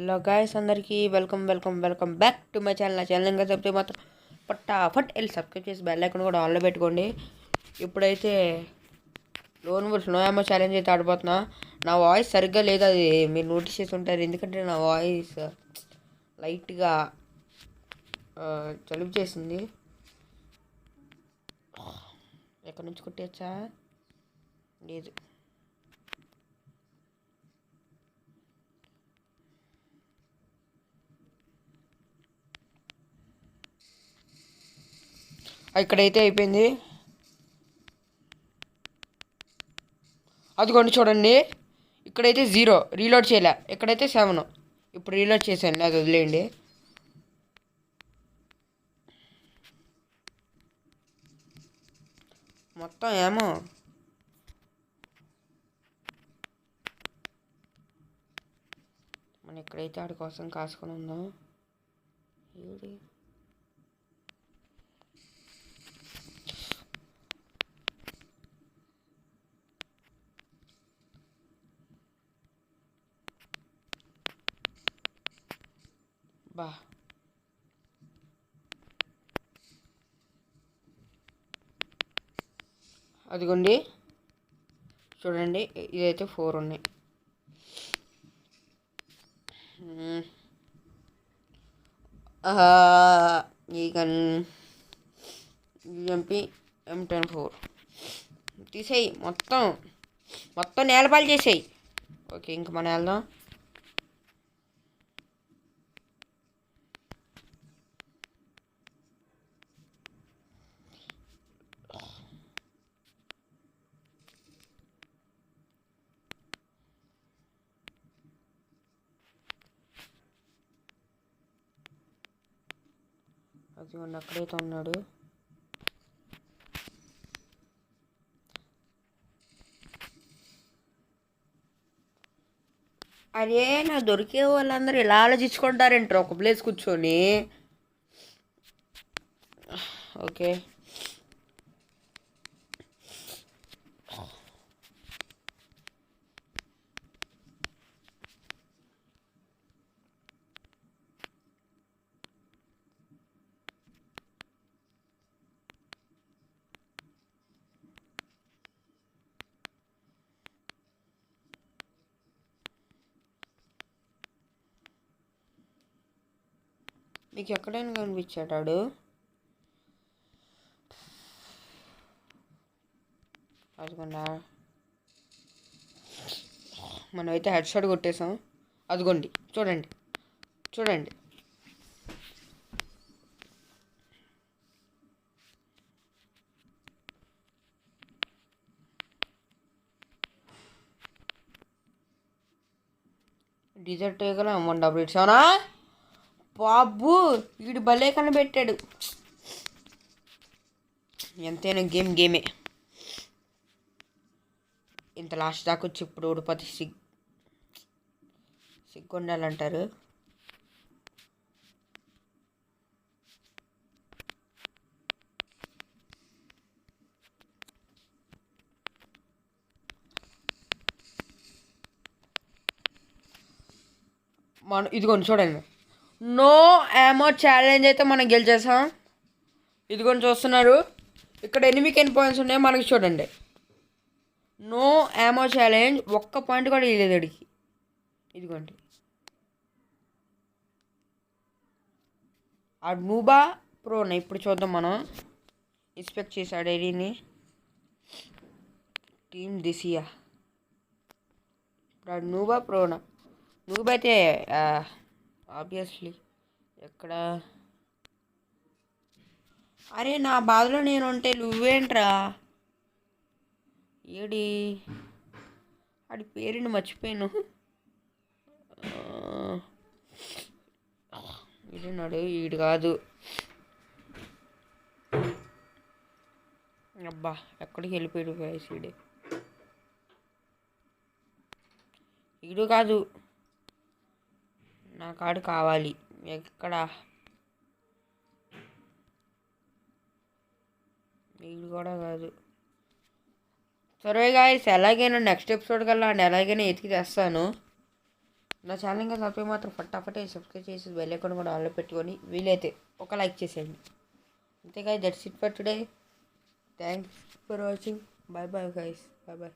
Hello guys అందరికీ welcome back to my channel. నా channel ఇంకా చెప్తే మాత్రం ఫటాఫట్ వెళ్ళి సబ్స్క్రైబ్ చేసి బెల్ ఐకాన్ కూడా ఆన్లో పెట్టుకోండి. ఇప్పుడైతే నో ఏమో ఛాలెంజ్ అయితే ఆడిపోతున్నా. నా వాయిస్ సరిగ్గా లేదు, అది మీరు నోటీస్ చేసి ఉంటారు. ఎందుకంటే నా వాయిస్ లైట్గా జలుబు చేసింది. ఎక్కడి నుంచి కొట్టేచ్చా? లేదు. ఇక్కడైతే అయిపోయింది. అదిగోండి చూడండి, ఇక్కడైతే 0 రీలోడ్ చేయలే, ఇక్కడైతే 7. ఇప్పుడు రీలోడ్ చేశాను, అది వదిలేయండి. మొత్తం ఏమో మనం ఇక్కడైతే ఆడి కోసం కాసుకొని ఉందాం. ఏడి బా అదిగోండి చూడండి, ఇదైతే 4 ఉన్నాయి. ఈ గన్ ఎంపీ M10 4 తీసేయి, మొత్తం నేలపాలు చేసేయి. ఓకే, ఇంక మనం వెళ్దాం. అది అక్కడైతే ఉన్నాడు. అరే, నా దొరికే వాళ్ళందరూ ఇలా ఆలోచించుకుంటారేంటారు ఒక ప్లేస్ కూర్చొని. ఓకే, మీకు ఎక్కడైనా కనిపించాడు? అదిగోండా, మనమైతే హెడ్ షాట్ కొట్టేసాం. అదిగోండి చూడండి డిజర్ట్ గల 188 బాబు, వీడు భలే కనిపెట్టాడు. ఎంతైనా గేమే. ఇంత లాస్ట్ దాకా వచ్చి ఇప్పుడు ఓడిపోతే సిగ్గుండాలంటారు. ఇదిగోండి చూడండి, నో ఏమో ఛాలెంజ్ అయితే మనం గెలిచేసాం. ఇదిగోండి చూస్తున్నారు, ఇక్కడ ఎన్ని పాయింట్స్ ఉన్నాయో మనకి చూడండి. నో ఏమో ఛాలెంజ్, ఒక్క పాయింట్ కూడా ఇవ్వలేదు అడిగి. ఇదిగోండి, ఆ నూబా ప్రోనా. ఇప్పుడు చూద్దాం, మనం ఎక్స్పెక్ట్ చేశాడు ఏడీని టీమ్ దిసియా. ఇప్పుడు ఆ నూబా ప్రోనా. నూబ్ అయితే ఆబ్వియస్లీ ఎక్కడ. అరే, నా బాధలో నేను ఉంటే నువ్వేంట్రా? ఏడి ఆడి పేరుని మర్చిపోయాను. ఈడున్నాడు, ఈడు కాదు. అబ్బా, ఎక్కడికి వెళ్ళిపోయాడు ఈడే. ఈడు కాదు, నా కాడు కావాలి. ఎక్కడ? ఈడు కూడా కాదు. సరే గాయ్స్, ఎలాగైనా నెక్స్ట్ ఎపిసోడ్ కల్లా ఎలాగైనా ఎతికి తెస్తాను. నా ఛానల్ ఇంకా సబ్స్క్రైబ్ మాత్రం ఫటాఫటే సబ్స్క్రైబ్ చేసి బెల్ ఐకాన్ కూడా ఆన్లో పెట్టుకొని వీలైతే ఒక లైక్ చేసేయండి. అంతే guys, that's it for today. Thanks for watching. Bye bye guys, bye bye.